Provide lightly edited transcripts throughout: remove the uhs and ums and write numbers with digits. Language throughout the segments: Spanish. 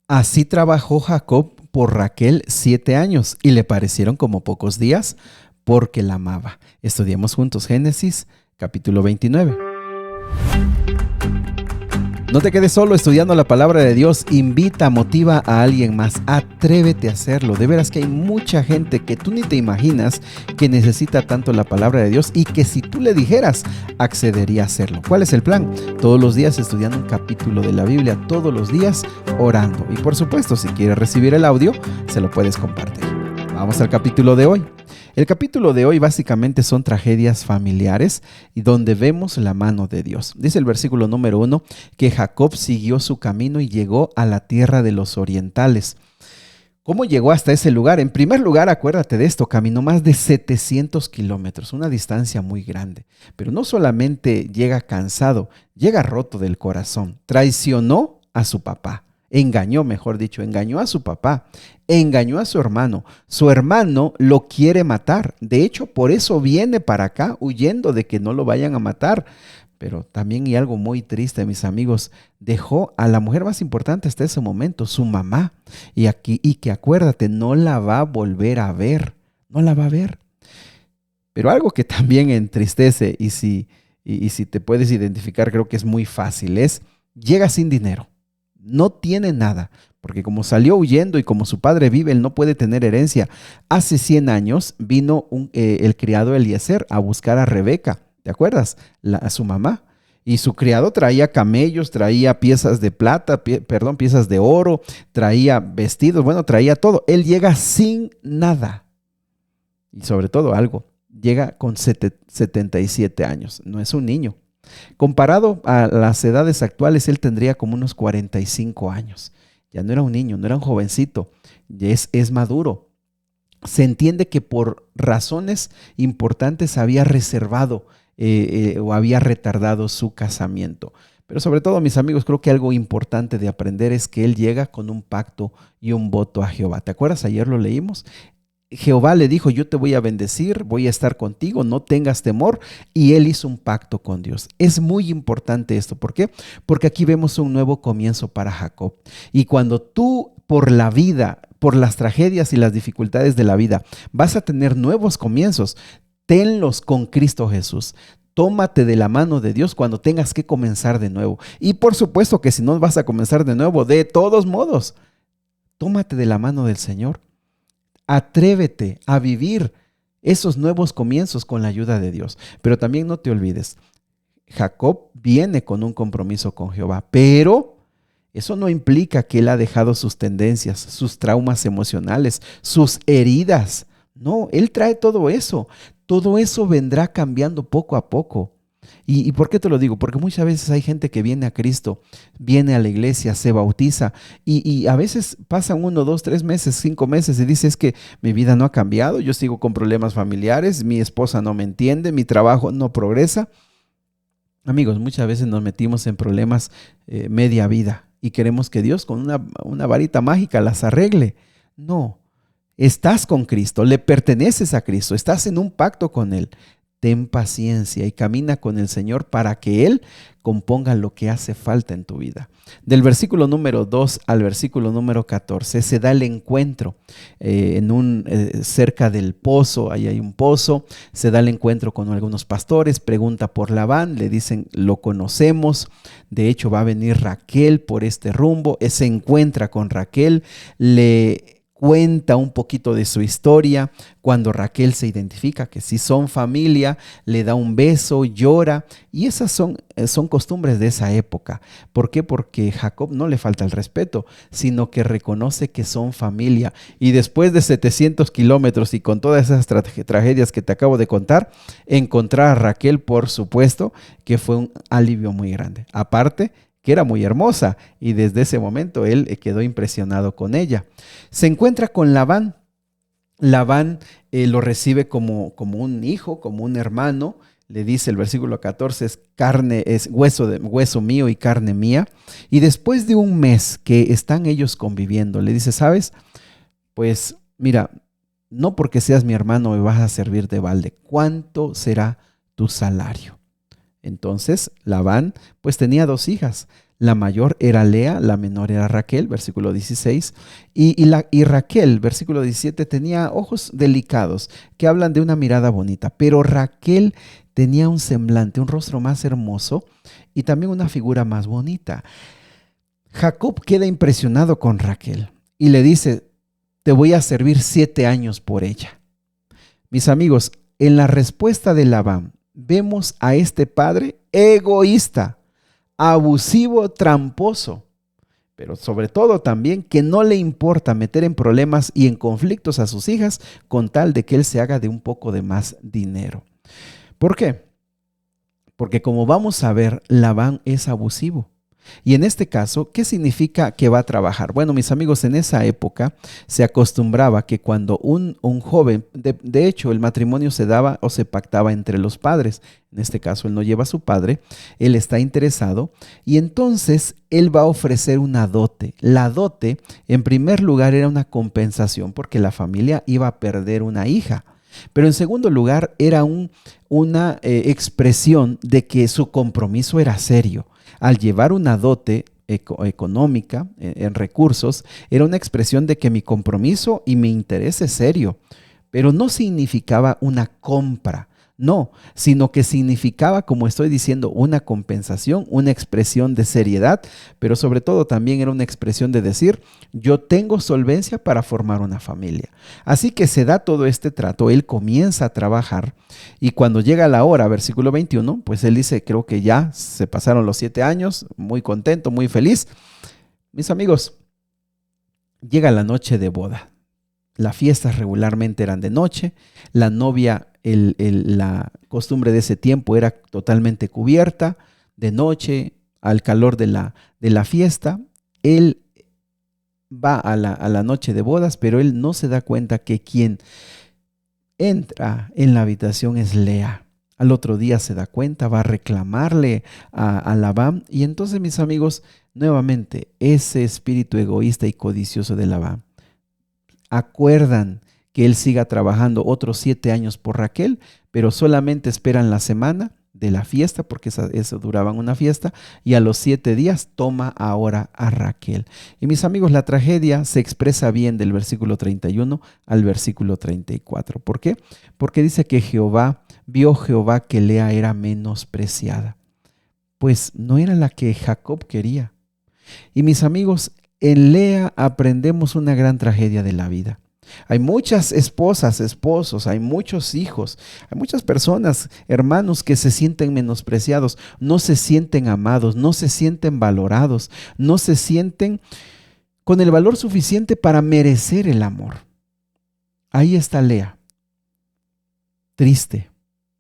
Así trabajó Jacob por Raquel 7 años y le parecieron como pocos días porque la amaba. Estudiemos juntos Génesis capítulo 29. No te quedes solo estudiando la palabra de Dios, invita, motiva a alguien más, atrévete a hacerlo. De veras que hay mucha gente que tú ni te imaginas que necesita tanto la palabra de Dios y que si tú le dijeras, accedería a hacerlo. ¿Cuál es el plan? Todos los días estudiando un capítulo de la Biblia, todos los días orando. Y por supuesto, si quieres recibir el audio, se lo puedes compartir. Vamos al capítulo de hoy. El capítulo de hoy básicamente son tragedias familiares y donde vemos la mano de Dios. Dice el versículo número 1 que Jacob siguió su camino y llegó a la tierra de los orientales. ¿Cómo llegó hasta ese lugar? En primer lugar, acuérdate de esto, caminó más de 700 kilómetros, una distancia muy grande. Pero no solamente llega cansado, llega roto del corazón. Traicionó a su papá. Engañó, mejor dicho, engañó a su papá, engañó a su hermano. Su hermano lo quiere matar. De hecho, por eso viene para acá, huyendo de que no lo vayan a matar. Pero también hay algo muy triste, mis amigos. Dejó a la mujer más importante hasta ese momento, su mamá. Y que acuérdate, no la va a volver a ver. No la va a ver. Pero algo que también entristece, y si te puedes identificar, creo que es muy fácil, llega sin dinero. No tiene nada, porque como salió huyendo y como su padre vive, él no puede tener herencia. Hace 100 años vino el criado Eliezer a buscar a Rebeca, ¿te acuerdas? A su mamá. Y su criado traía camellos, traía piezas de plata, piezas de oro, traía vestidos, bueno, traía todo. Él llega sin nada. Y sobre todo algo, llega con 77 años, no es un niño. Comparado a las edades actuales, él tendría como unos 45 años. Ya no era un niño, no era un jovencito, ya es maduro. Se entiende que por razones importantes había reservado o había retardado su casamiento. Pero sobre todo, mis amigos, creo que algo importante de aprender es que él llega con un pacto y un voto a Jehová. ¿Te acuerdas? Ayer lo leímos. Jehová le dijo, yo te voy a bendecir, voy a estar contigo, no tengas temor. Y él hizo un pacto con Dios. Es muy importante esto. ¿Por qué? Porque aquí vemos un nuevo comienzo para Jacob. Y cuando tú por la vida, por las tragedias y las dificultades de la vida, vas a tener nuevos comienzos, tenlos con Cristo Jesús. Tómate de la mano de Dios cuando tengas que comenzar de nuevo. Y por supuesto que si no vas a comenzar de nuevo, de todos modos, tómate de la mano del Señor. Atrévete a vivir esos nuevos comienzos con la ayuda de Dios. Pero también no te olvides, Jacob viene con un compromiso con Jehová, pero eso no implica que él ha dejado sus tendencias, sus traumas emocionales, sus heridas. No, él trae todo eso. Todo eso vendrá cambiando poco a poco. ¿Y por qué te lo digo? Porque muchas veces hay gente que viene a Cristo, viene a la iglesia, se bautiza y a veces pasan 1, 2, 3 meses, 5 meses y dice es que mi vida no ha cambiado, yo sigo con problemas familiares, mi esposa no me entiende, mi trabajo no progresa. Amigos, muchas veces nos metimos en problemas media vida y queremos que Dios con una varita mágica las arregle. No, estás con Cristo, le perteneces a Cristo, estás en un pacto con Él. Ten paciencia y camina con el Señor para que Él componga lo que hace falta en tu vida. Del versículo número 2 al versículo número 14 se da el encuentro cerca del pozo, ahí hay un pozo, se da el encuentro con algunos pastores, pregunta por Labán, le dicen lo conocemos, de hecho va a venir Raquel por este rumbo, se encuentra con Raquel, le cuenta un poquito de su historia. Cuando Raquel se identifica que sí son familia, le da un beso, llora, y esas son costumbres de esa época. ¿Por qué? Porque Jacob no le falta el respeto, sino que reconoce que son familia. Y después de 700 kilómetros y con todas esas tragedias que te acabo de contar, encontrar a Raquel, por supuesto, que fue un alivio muy grande. Aparte, que era muy hermosa, y desde ese momento él quedó impresionado con ella. Se encuentra con Labán. Labán lo recibe como un hijo, como un hermano. Le dice el versículo 14, es hueso mío y carne mía. Y después de un mes que están ellos conviviendo, le dice, ¿sabes? Pues mira, no porque seas mi hermano me vas a servir de balde. ¿Cuánto será tu salario? Entonces Labán pues tenía 2 hijas. La mayor era Lea, la menor era Raquel, versículo 16. Y Raquel, versículo 17, tenía ojos delicados que hablan de una mirada bonita. Pero Raquel tenía un semblante, un rostro más hermoso y también una figura más bonita. Jacob queda impresionado con Raquel y le dice, te voy a servir 7 años por ella. Mis amigos, en la respuesta de Labán vemos a este padre egoísta, abusivo, tramposo, pero sobre todo también que no le importa meter en problemas y en conflictos a sus hijas con tal de que él se haga de un poco de más dinero. ¿Por qué? Porque como vamos a ver, Labán es abusivo. Y en este caso, ¿qué significa que va a trabajar? Bueno, mis amigos, en esa época se acostumbraba que cuando un joven, de hecho el matrimonio se daba o se pactaba entre los padres, en este caso él no lleva a su padre, él está interesado y entonces él va a ofrecer una dote. La dote, en primer lugar, era una compensación porque la familia iba a perder una hija. Pero en segundo lugar, era una expresión de que su compromiso era serio. Al llevar una dote económica en recursos, era una expresión de que mi compromiso y mi interés es serio, pero no significaba una compra, no, sino que significaba, como estoy diciendo, una compensación, una expresión de seriedad, pero sobre todo también era una expresión de decir, yo tengo solvencia para formar una familia. Así que se da todo este trato, él comienza a trabajar y cuando llega la hora, versículo 21, pues él dice, creo que ya se pasaron los 7 años, muy contento, muy feliz. Mis amigos, llega la noche de boda. Las fiestas regularmente eran de noche, la novia, la costumbre de ese tiempo era totalmente cubierta, de noche, al calor de la fiesta. Él va a la noche de bodas, pero él no se da cuenta que quien entra en la habitación es Lea. Al otro día se da cuenta, va a reclamarle a Labán y entonces, mis amigos, nuevamente ese espíritu egoísta y codicioso de Labán acuerdan que él siga trabajando otros 7 años por Raquel, pero solamente esperan la semana de la fiesta, porque eso duraban una fiesta, y a los 7 días toma ahora a Raquel. Y mis amigos, la tragedia se expresa bien del versículo 31 al versículo 34. ¿Por qué? Porque dice que vio Jehová que Lea era menospreciada, pues no era la que Jacob quería. Y mis amigos, en Lea aprendemos una gran tragedia de la vida. Hay muchas esposas, esposos, hay muchos hijos, hay muchas personas, hermanos que se sienten menospreciados, no se sienten amados, no se sienten valorados, no se sienten con el valor suficiente para merecer el amor. Ahí está Lea, triste,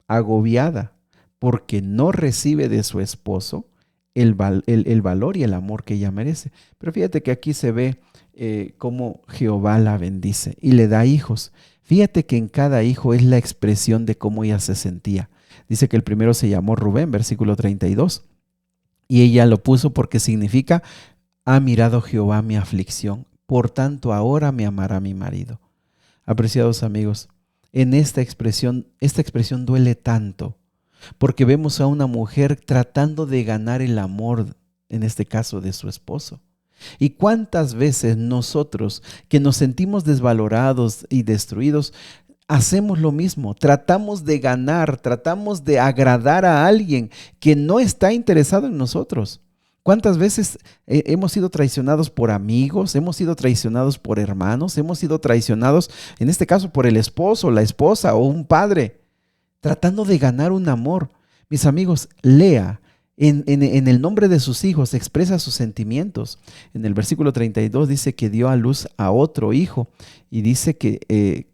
agobiada, porque no recibe de su esposo el valor y el amor que ella merece. Pero fíjate que aquí se ve cómo Jehová la bendice y le da hijos. Fíjate que en cada hijo es la expresión de cómo ella se sentía. Dice que el primero se llamó Rubén, versículo 32, y ella lo puso porque significa, ha mirado Jehová mi aflicción, por tanto ahora me amará mi marido. Apreciados amigos, en esta expresión duele tanto, porque vemos a una mujer tratando de ganar el amor, en este caso de su esposo. ¿Y cuántas veces nosotros que nos sentimos desvalorados y destruidos, hacemos lo mismo? Tratamos de ganar, tratamos de agradar a alguien que no está interesado en nosotros. ¿Cuántas veces hemos sido traicionados por amigos, hemos sido traicionados por hermanos, hemos sido traicionados, en este caso, por el esposo, la esposa o un padre, tratando de ganar un amor? Mis amigos, Lea, en el nombre de sus hijos, expresa sus sentimientos. En el versículo 32 dice que dio a luz a otro hijo y dice que,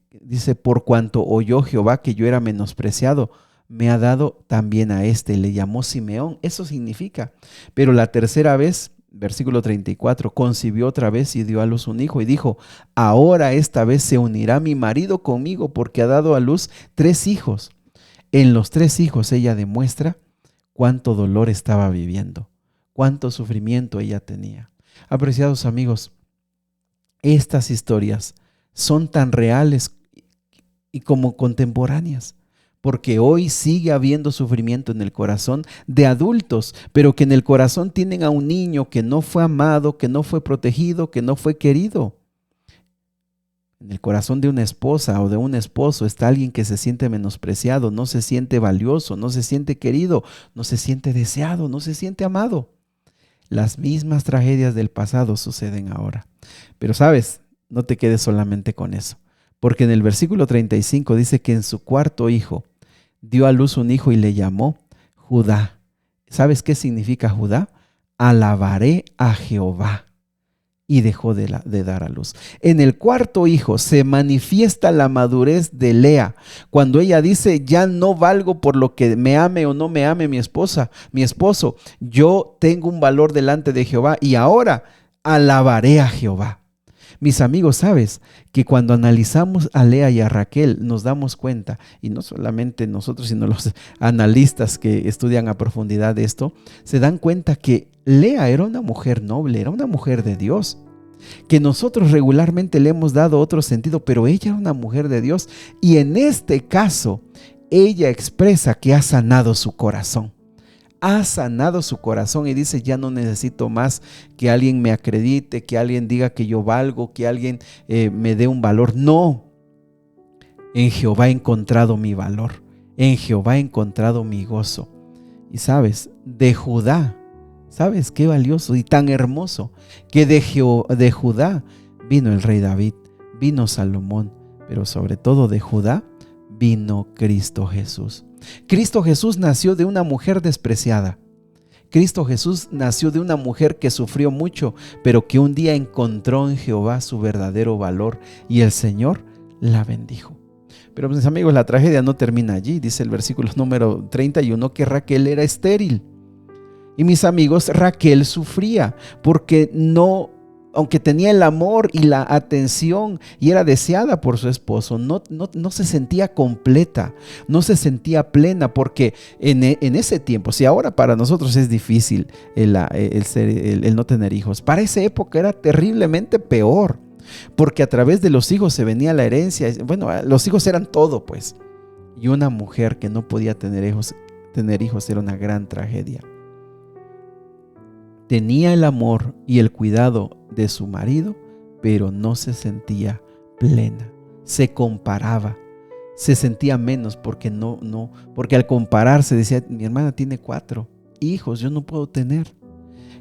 por cuanto oyó Jehová que yo era menospreciado, me ha dado también a este, le llamó Simeón. Eso significa. Pero la tercera vez, versículo 34, concibió otra vez y dio a luz un hijo y dijo, ahora esta vez se unirá mi marido conmigo porque ha dado a luz 3 hijos. En los 3 hijos ella demuestra cuánto dolor estaba viviendo, cuánto sufrimiento ella tenía. Apreciados amigos, estas historias son tan reales y como contemporáneas, porque hoy sigue habiendo sufrimiento en el corazón de adultos, pero que en el corazón tienen a un niño que no fue amado, que no fue protegido, que no fue querido. En el corazón de una esposa o de un esposo está alguien que se siente menospreciado, no se siente valioso, no se siente querido, no se siente deseado, no se siente amado. Las mismas tragedias del pasado suceden ahora. Pero sabes, no te quedes solamente con eso, porque en el versículo 35 dice que en su cuarto hijo dio a luz un hijo y le llamó Judá. ¿Sabes qué significa Judá? Alabaré a Jehová. Y dejó de dar a luz. En el cuarto hijo se manifiesta la madurez de Lea, cuando ella dice, ya no valgo por lo que me ame o no me ame mi esposa, mi esposo. Yo tengo un valor delante de Jehová y ahora alabaré a Jehová. Mis amigos, ¿sabes? Que cuando analizamos a Lea y a Raquel nos damos cuenta, y no solamente nosotros, sino los analistas que estudian a profundidad esto, se dan cuenta que Lea era una mujer noble, era una mujer de Dios, que nosotros regularmente le hemos dado otro sentido, pero ella era una mujer de Dios y en este caso ella expresa que ha sanado su corazón. Ha sanado su corazón y dice, ya no necesito más que alguien me acredite, que alguien diga que yo valgo, que alguien me dé un valor. No, en Jehová he encontrado mi valor, en Jehová he encontrado mi gozo. Y sabes, de Judá, ¿sabes qué valioso y tan hermoso? Que de Judá vino el rey David, vino Salomón, pero sobre todo de Judá vino Cristo Jesús. Cristo Jesús nació de una mujer despreciada. Cristo Jesús nació de una mujer que sufrió mucho, pero que un día encontró en Jehová su verdadero valor y el Señor la bendijo. Pero mis amigos, la tragedia no termina allí. Dice el versículo número 31 que Raquel era estéril. Y mis amigos, Raquel sufría porque no, aunque tenía el amor y la atención y era deseada por su esposo, no se sentía completa, no se sentía plena, porque en ese tiempo, si ahora para nosotros es difícil el no tener hijos, para esa época era terriblemente peor, porque a través de los hijos se venía la herencia. Bueno, los hijos eran todo, pues, y una mujer que no podía tener hijos era una gran tragedia. Tenía el amor y el cuidado de su marido, pero no se sentía plena. Se comparaba, se sentía menos porque porque al compararse decía, mi hermana tiene 4 hijos, yo no puedo tener.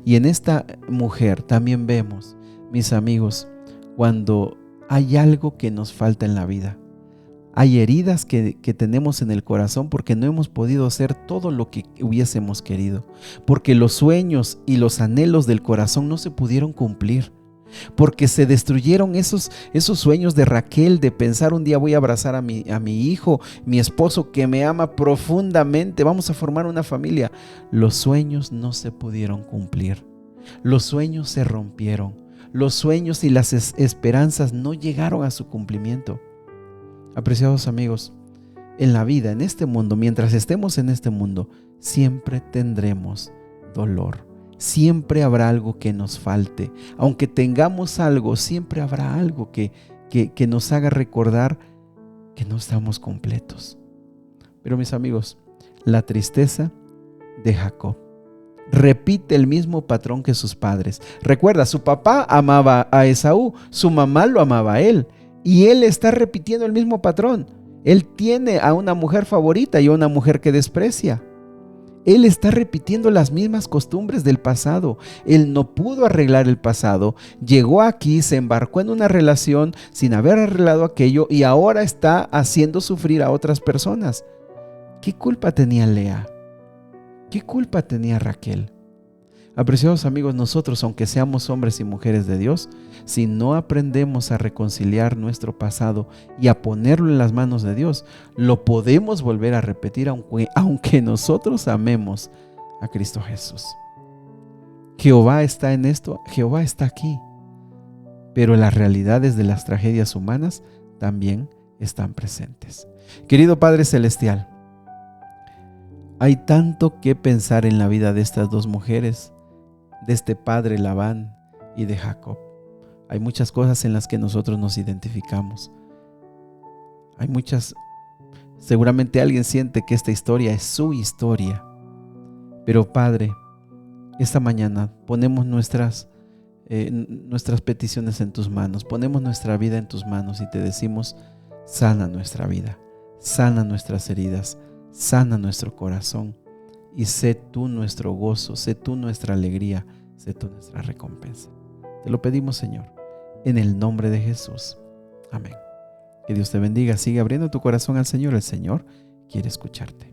Y en esta mujer también vemos, mis amigos, cuando hay algo que nos falta en la vida. Hay heridas que tenemos en el corazón porque no hemos podido hacer todo lo que hubiésemos querido, porque los sueños y los anhelos del corazón no se pudieron cumplir, porque se destruyeron esos sueños de Raquel de pensar un día voy a abrazar a mi hijo, mi esposo que me ama profundamente, vamos a formar una familia. Los sueños no se pudieron cumplir, los sueños se rompieron, los sueños y las esperanzas no llegaron a su cumplimiento. Apreciados amigos, en la vida, en este mundo, mientras estemos en este mundo, siempre tendremos dolor. Siempre habrá algo que nos falte. Aunque tengamos algo, siempre habrá algo que nos haga recordar que no estamos completos. Pero mis amigos, la tristeza de Jacob repite el mismo patrón que sus padres. Recuerda, su papá amaba a Esaú, su mamá lo amaba a él. Y él está repitiendo el mismo patrón. Él tiene a una mujer favorita y a una mujer que desprecia. Él está repitiendo las mismas costumbres del pasado. Él no pudo arreglar el pasado. Llegó aquí, se embarcó en una relación sin haber arreglado aquello y ahora está haciendo sufrir a otras personas. ¿Qué culpa tenía Lea? ¿Qué culpa tenía Raquel? Apreciados amigos, nosotros, aunque seamos hombres y mujeres de Dios, si no aprendemos a reconciliar nuestro pasado y a ponerlo en las manos de Dios, lo podemos volver a repetir aunque nosotros amemos a Cristo Jesús. Jehová está en esto, Jehová está aquí, pero las realidades de las tragedias humanas también están presentes. Querido Padre Celestial, hay tanto que pensar en la vida de estas dos mujeres, de este padre Labán y de Jacob. Hay muchas cosas en las que nosotros nos identificamos. Hay muchas Seguramente alguien siente que esta historia es su historia. Pero Padre, esta mañana ponemos nuestras peticiones en tus manos, ponemos nuestra vida en tus manos y te decimos, sana nuestra vida, sana nuestras heridas, sana nuestro corazón y sé tú nuestro gozo, sé tú nuestra alegría, sé tú nuestra recompensa. Te lo pedimos, Señor, en el nombre de Jesús. Amén. Que Dios te bendiga. Sigue abriendo tu corazón al Señor. El Señor quiere escucharte.